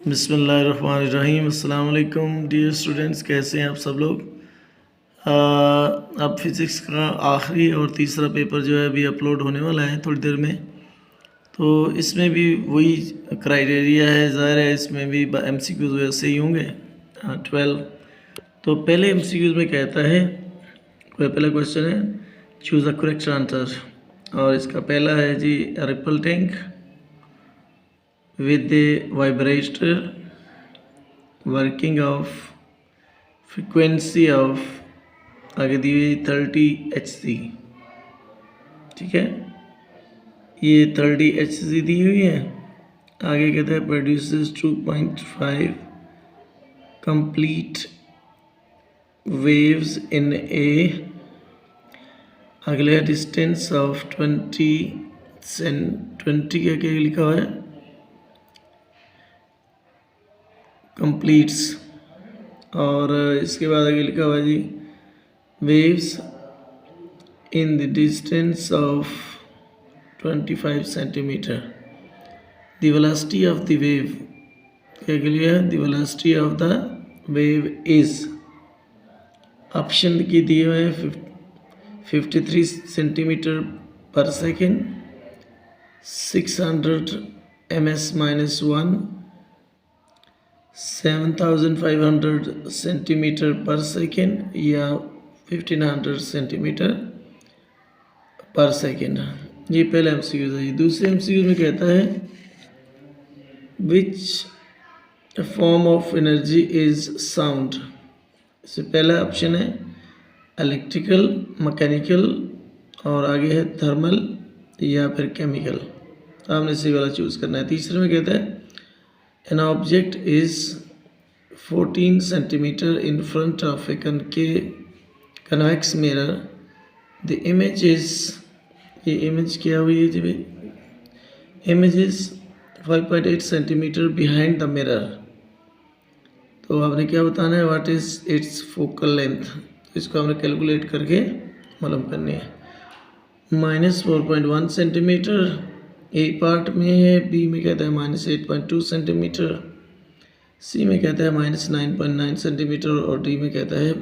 बिस्मिल्लाहिर्रहमानिर्रहीम। अस्सलाम वालेकुम डियर स्टूडेंट्स, कैसे हैं आप सब लोग। अब फिज़िक्स का आखिरी और तीसरा पेपर जो है अभी अपलोड होने वाला है थोड़ी देर में। तो इसमें भी वही क्राइटेरिया है, ज़ाहिर है इसमें भी MCQs वैसे ही होंगे 12। तो पहले MCQs में कहता है, पहला क्वेश्चन है चूज़ अ करेक्ट आंसर, और इसका पहला है G ripple tank with the vibrator working of frequency of आगे दी हुई 30 Hz। ठीक है, ये 30 Hz दी हुई है। आगे कहता है प्रोड्यूसेस 2.5 कंप्लीट वेव्स इन ए, अगले डिस्टेंस ऑफ 20 क्या लिखा हुआ है कंप्लीट्स, और इसके बाद आगे लिखा हुआ जी waves in the distance of 25 centimetre. The velocity of the wave क्या लिया है, the velocity of the wave is, option की दिए हुए 53 सेंटीमीटर पर सेकेंड, 600 ms-1, 7500 सेंटीमीटर पर सेकेंड या 1500 सेंटीमीटर पर सेकेंड। ये पहला MCQ है। दूसरे MCQ में कहता है which form of energy is sound. इससे पहला ऑप्शन है इलेक्ट्रिकल, मैकेनिकल, और आगे है थर्मल या फिर केमिकल। आपने सी वाला चूज़ करना है। तीसरे में कहता है an object is 14 centimeter in front of a convex mirror. The image is, ये image क्या हुई है जी भाई, image is 5.8 centimeter behind the mirror। तो आपने क्या बताना है, what is its focal length। इसको हमने कैलकुलेट करके मालूम करनी है। -4.1 सेंटीमीटर ए पार्ट में है, बी में कहता है -8.2 सेंटीमीटर, सी में कहता है -9.9 सेंटीमीटर, और डी में कहता है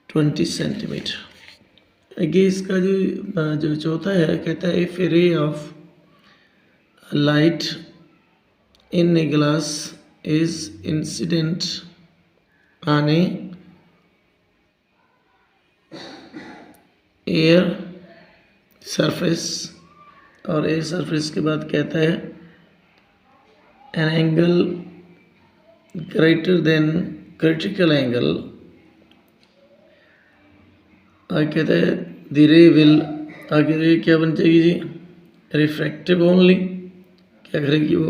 -20 सेंटीमीटर। आगे इसका जो चौथा है कहता है if A ray of light in a glass is incident on A air surface, और एयर सरफेस के बाद कहता है an angle greater than critical angle, और कहता है द रे विल, आगे रे क्या बन जाएगी जी, रिफ्रैक्टिव ओनली, क्या करेगी वो,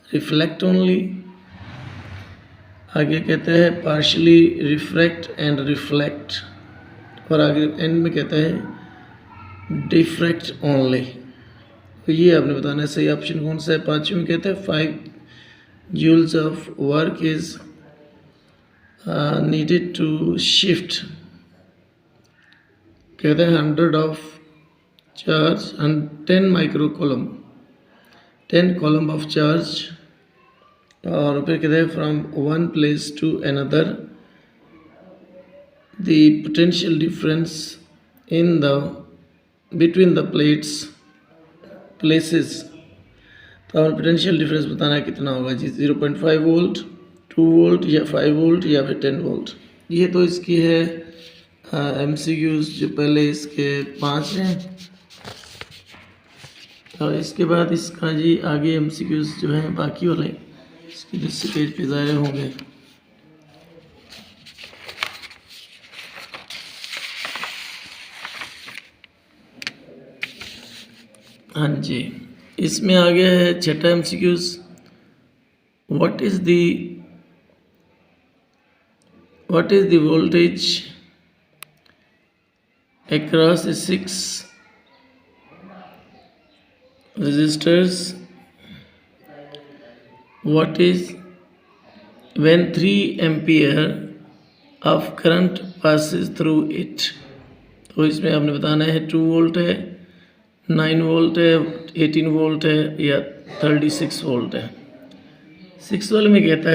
रिफ्लेक्ट ओनली। आगे कहता है पार्शली रिफ्रैक्ट एंड रिफ्लेक्ट, और आगे एंड में कहता है डिफ्रैक्ट ओनली। तो ये आपने बताना है सही ऑप्शन कौन सा है। पांचवें में कहता है 5 joules of work is needed to shift, कहता है 100 of charge 10 micro coulomb, 10 coulomb of charge, और फिर कहता है from one place to another the potential difference in the between the places. तो हमें पोटेंशियल डिफरेंस बताना है कितना होगा जी, 0.5 वोल्ट, 2 वोल्ट या 5 वोल्ट या फिर 10 वोल्ट। ये तो इसकी है MCQs जो पहले इसके 5 हैं, और इसके बाद इसका जी आगे MCQs जो हैं बाकी वाले इसके दूसरे पेज पे ज़ाहिर होंगे। हाँ जी, इसमें आ गया है छठा MCQs, what is the voltage across 6 resistors, what is when 3 ampere of current passes through it। तो इसमें आपने बताना है 2 वोल्ट है, 9 वोल्ट है, 18 वोल्ट है या 36 वोल्ट है। 6 वाले में कहता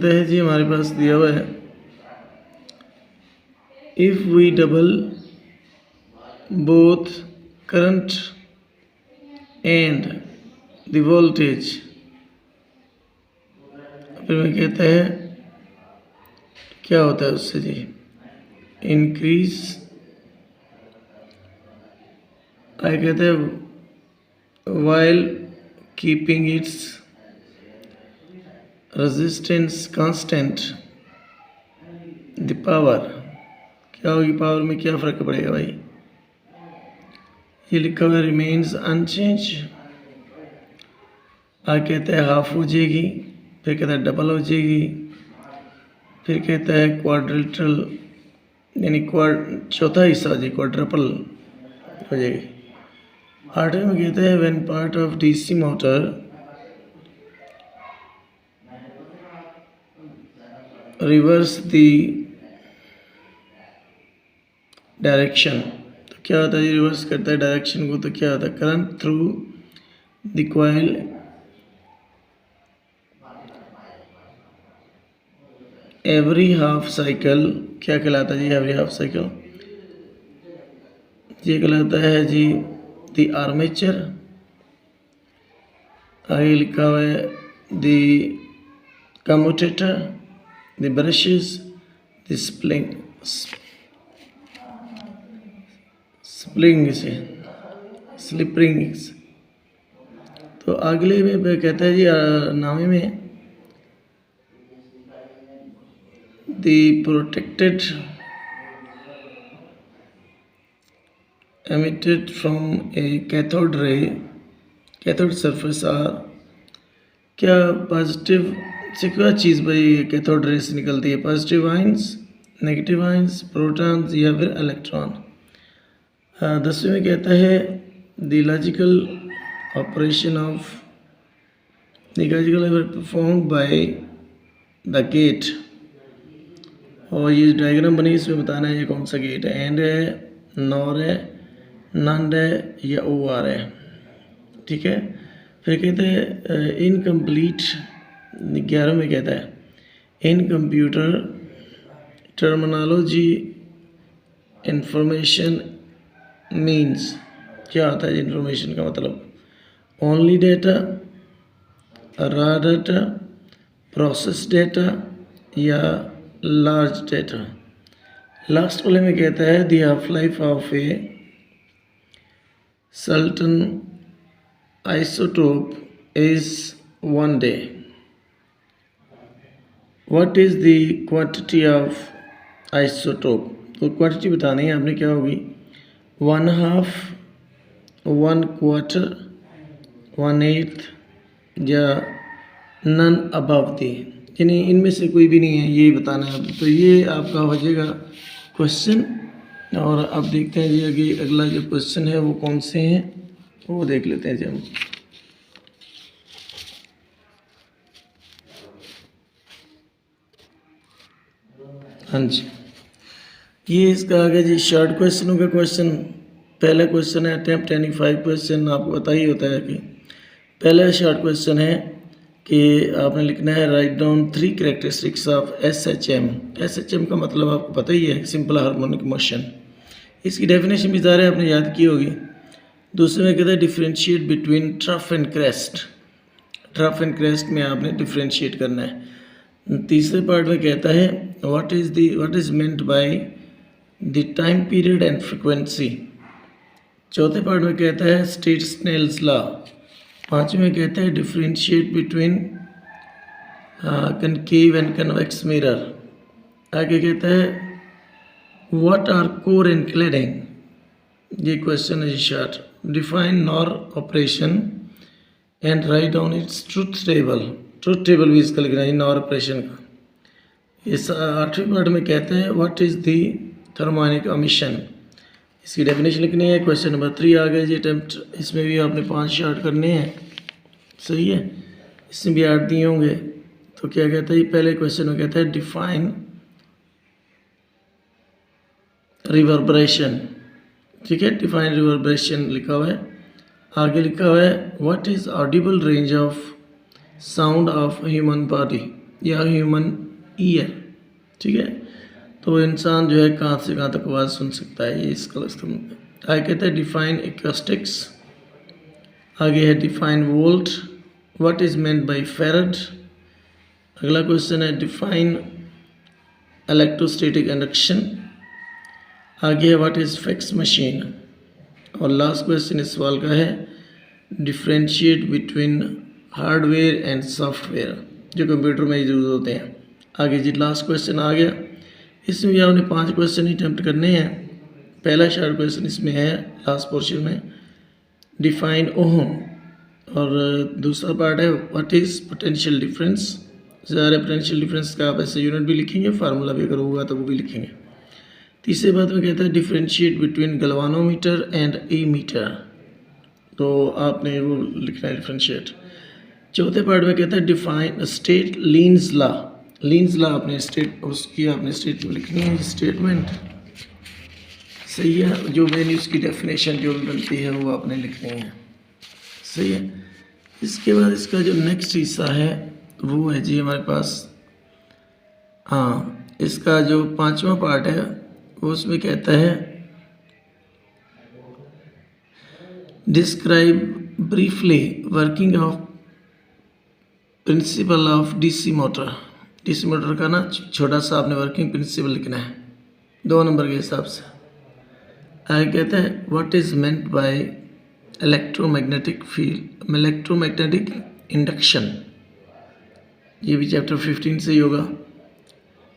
है जी हमारे पास दिया हुआ है if we double both current and the voltage, फिर में कहता है क्या होता है उससे जी, इंक्रीज आगे कहते हैं while keeping its resistance constant the power, क्या होगी पावर में क्या फ़र्क पड़ेगा भाई, ये लिखा हुआ रिमेन्स अनचेंज, आगे कहता है हाफ हो जाएगी, फिर कहता है डबल हो जाएगी, फिर कहता है क्वाड्रिलटरल यानी चौथा हिस्सा हो जाएगी क्वाड्रपल हो जाएगी। 8वें में कहता है when part of DC motor reverse the direction, तो क्या होता है रिवर्स करता है डायरेक्शन को, तो क्या होता है current through the coil every half cycle, क्या कहलाता है जी एवरी हाफ साइकिल, ये कहलाता है जी द आर्मेचर, आगे लिखा हुआ है the commutator, the brushes, the springs. तो अगले में कहता है जी 9वें में the protected emitted from a cathode ray, cathode surface are, क्या पॉजिटिव से क्या चीज़ भाई कैथोड रे से निकलती है, positive ions, negative ions, protons या फिर इलेक्ट्रॉन। 10वें में कहता है the logical operation of performed by the gate, और ये डायग्राम बनी इसमें बताना है ये कौन सा गेट है, एंड है, नॉर है, नंड है या ओ आर है, ठीक है। फिर कहते हैं इनकम्प्लीट, 11 में कहता है इन कंप्यूटर टर्मिनोलॉजी इंफॉर्मेशन मीन्स, क्या होता है इंफॉर्मेशन का मतलब, only data, raw data, process data या लार्ज डेटा। लास्ट वाले में कहता है the half life of a certain isotope is 1 day। What is the quantity of isotope, तो क्वांटिटी बतानी है आपने, क्या होगी 1/2, 1/4, 1/8 या नन अबव दी, यानी इनमें से कोई भी नहीं है, ये बताना है। तो ये आपका हो जाएगा क्वेश्चन, और अब देखते हैं जी आगे अगला जो क्वेश्चन है वो कौन से हैं वो देख लेते हैं जी हम। हाँ जी, ये इसका आगे जी शॉर्ट क्वेश्चनों का क्वेश्चन, पहला क्वेश्चन है अटैम्प्ट एनी 5 क्वेश्चन, आपको पता ही होता है कि पहला शॉर्ट क्वेश्चन है कि आपने लिखना है write down 3 characteristics of SHM। SHM का मतलब आपको पता ही है, सिंपल हार्मोनिक मोशन, इसकी डेफिनेशन भी ज़ाहिर है आपने याद की होगी। दूसरे में कहता है differentiate between trough and crest, trough and crest में आपने डिफ्रेंशिएट करना है। तीसरे पार्ट में कहता है what is meant by the time period and frequency. चौथे पार्ट में कहता है स्टेट स्नेल्स लॉ। पाँचवें में कहता है differentiate between concave and convex mirror. आगे कहता है what are core and cladding, ये क्वेश्चन है short. Define NOR operation and write down its truth table, truth table भी इसका लिखना है नॉर ऑपरेशन का। इस 8वें पार्ट में कहते हैं what is the thermionic emission, इसकी डेफिनेशन लिखनी है। क्वेश्चन नंबर 3 आ गया जी अटैम्प्ट, इसमें भी आपने 5 शॉर्ट करने हैं, सही है, इसमें भी 8 दिए होंगे। तो क्या कहता है, पहले क्वेश्चन में कहता है डिफाइन रिवर्बरेशन, ठीक है, डिफाइन रिवर्बरेशन लिखा हुआ है। आगे लिखा हुआ है what is Audible range of sound of human body या ह्यूमन ईयर। ठीक है, तो इंसान जो है कहाँ से कहाँ तक आवाज़ सुन सकता है, ये इसका आगे कहते हैं डिफाइन एक्वेस्टिक्स। आगे है define volt, what is meant by farad. अगला क्वेश्चन है डिफाइन इलेक्ट्रोस्टैटिक इंडक्शन। आगे है व्हाट इज़ फैक्स मशीन। और लास्ट क्वेश्चन इस सवाल का है differentiate between hardware and software जो कंप्यूटर में यूज होते हैं। आगे जी लास्ट क्वेश्चन आ गया, इसमें भी आपने 5 क्वेश्चन ही अटेम्प्ट करने हैं। पहला शार्ट क्वेश्चन इसमें है लास्ट पोर्शन में डिफाइन ओहम, और दूसरा पार्ट है व्हाट इज़ पोटेंशियल डिफरेंस। सारे पोटेंशियल डिफरेंस का आप ऐसे यूनिट भी लिखेंगे, फार्मूला भी अगर होगा तो वो भी लिखेंगे। तीसरे बात में कहता है differentiate between galvanometer and ammeter, तो आपने वो लिखना है डिफरेंशिएट। चौथे पार्ट में कहता है define state leans law. Leans law आपने स्टेट उसकी आपने स्टेटमेंट लिखनी है, स्टेटमेंट सही है। जो मेन उसकी डेफिनेशन जो भी बनती है वो आपने लिखनी है, सही है। इसके बाद इसका जो नेक्स्ट हिस्सा है वो है जी हमारे पास, हाँ, इसका जो 5वां पार्ट है वो उसमें कहता है describe briefly working of principle of DC motor. DC motor का ना छोटा सा आपने वर्किंग प्रिंसिपल लिखना है 2 नंबर के हिसाब से। आगे कहते हैं what is meant bye electromagnetic field, electromagnetic induction, ये भी चैप्टर 15 से ही होगा।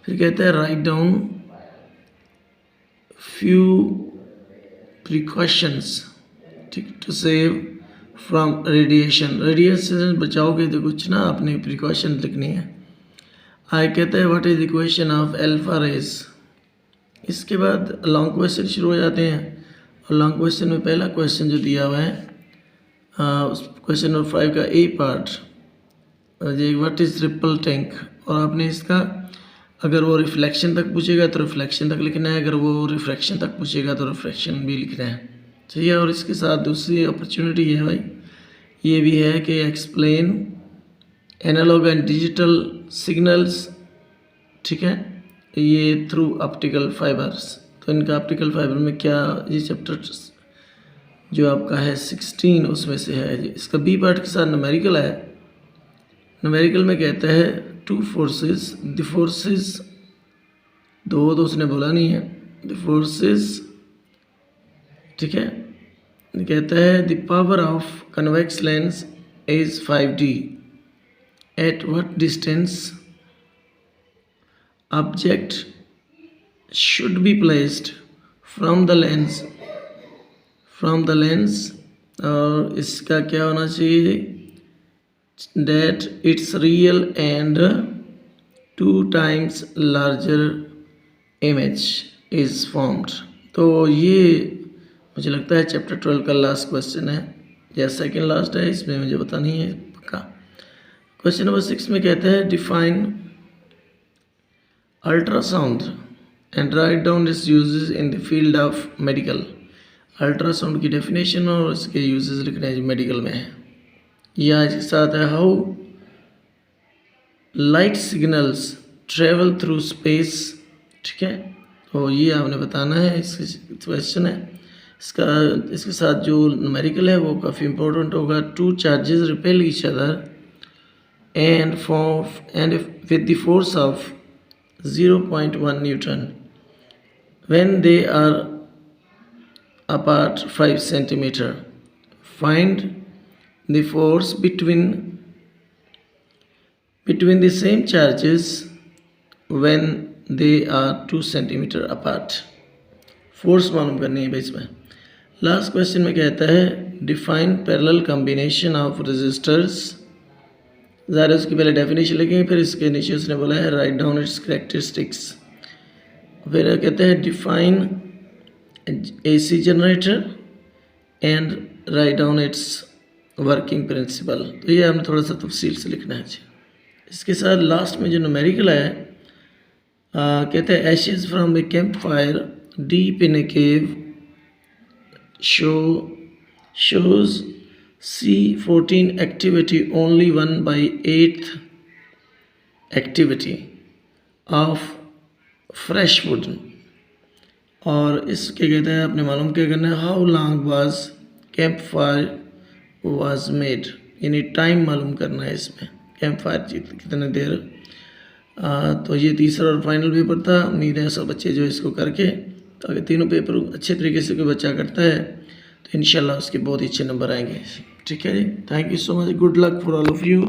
फिर कहता है राइट डाउन फ्यू प्रिकॉशंस, ठीक, to save from radiation. Radiation से बचाओगे तो कुछ ना आपने प्रिकॉशन लिखनी है। आगे कहता है what is equation of alpha rays. इसके बाद लॉन्ग क्वेश्चन शुरू हो जाते हैं, और लॉन्ग क्वेश्चन में पहला क्वेश्चन जो दिया हुआ है क्वेश्चन नंबर 5 का a part, what is ripple tank, और आपने इसका अगर वो रिफ्लेक्शन तक पूछेगा तो रिफ्लेक्शन तक लिखना है, अगर वो रिफ्रैक्शन तक पूछेगा तो रिफ्रैक्शन भी लिखना है, सही है। और इसके साथ दूसरी अपॉर्चुनिटी ये है भाई, ये भी है कि explain analog and digital signals, ठीक है, ये थ्रू ऑप्टिकल फाइबर्स। तो इनका ऑप्टिकल फाइबर में क्या, ये चैप्टर जो आपका है 16 उसमें से है। इसका बी पार्ट के साथ न्यूमेरिकल है। न्यूमेरिकल में कहता है टू फोर्सेस, द फोर्सेस, दो तो उसने बोला नहीं है, द फोर्सेस, ठीक है, कहता है the power of convex lens is 5D, at what distance object should be placed from the lens, और इसका क्या होना चाहिए, that its real and 2 times larger image is formed। तो ये मुझे लगता है चैप्टर 12 का लास्ट क्वेश्चन है या सेकंड लास्ट है, इसमें मुझे पता नहीं है पक्का। क्वेश्चन नंबर 6 में कहता है define ultrasound and write down it's uses in the field of medical. Ultrasound की डेफिनेशन और इसके यूजेस लिखने हैं मेडिकल में है। या इसके साथ है how light signals travel through space, ठीक है, तो ये आपने बताना है, इसके क्वेश्चन है। इसके साथ जो न्यूमेरिकल है वो काफ़ी इंपॉर्टेंट होगा। 2 charges repel each other and with the force of 0.1 newton when they are apart 5 centimeter. Find the force between the same charges when they are 2 centimeter apart। फोर्स मालूम करनी है इसमें। लास्ट क्वेश्चन में कहता है define parallel combination of resistors. ज़रा उसकी पहले डेफिनेशन लिखेंगे, फिर इसके नीचे उसने बोला है राइट डाउन इट्स कैरेक्टरिस्टिक्स। फिर कहते हैं define AC generator and write down it's working principle. तो ये हमने थोड़ा सा तफसील से लिखना है। इसके साथ लास्ट में जो न्यूमेरिकल है कहते हैं Ashes from A camp fire deep in A cave shows C14 activity only 1/8 activity of fresh food. और इसके कहते हैं आपने मालूम क्या करना है, how long was camp fire was made, यानी टाइम मालूम करना है इसमें, कैंप फायर कितने देर। तो ये तीसरा और फाइनल पेपर था। उम्मीद है सब बच्चे जो इसको करके, तो अगर तीनों पेपर अच्छे तरीके से कोई बच्चा करता है तो इंशाल्लाह उसके बहुत ही अच्छे नंबर आएंगे। ठीक है जी, thank you so much, good luck for all of you.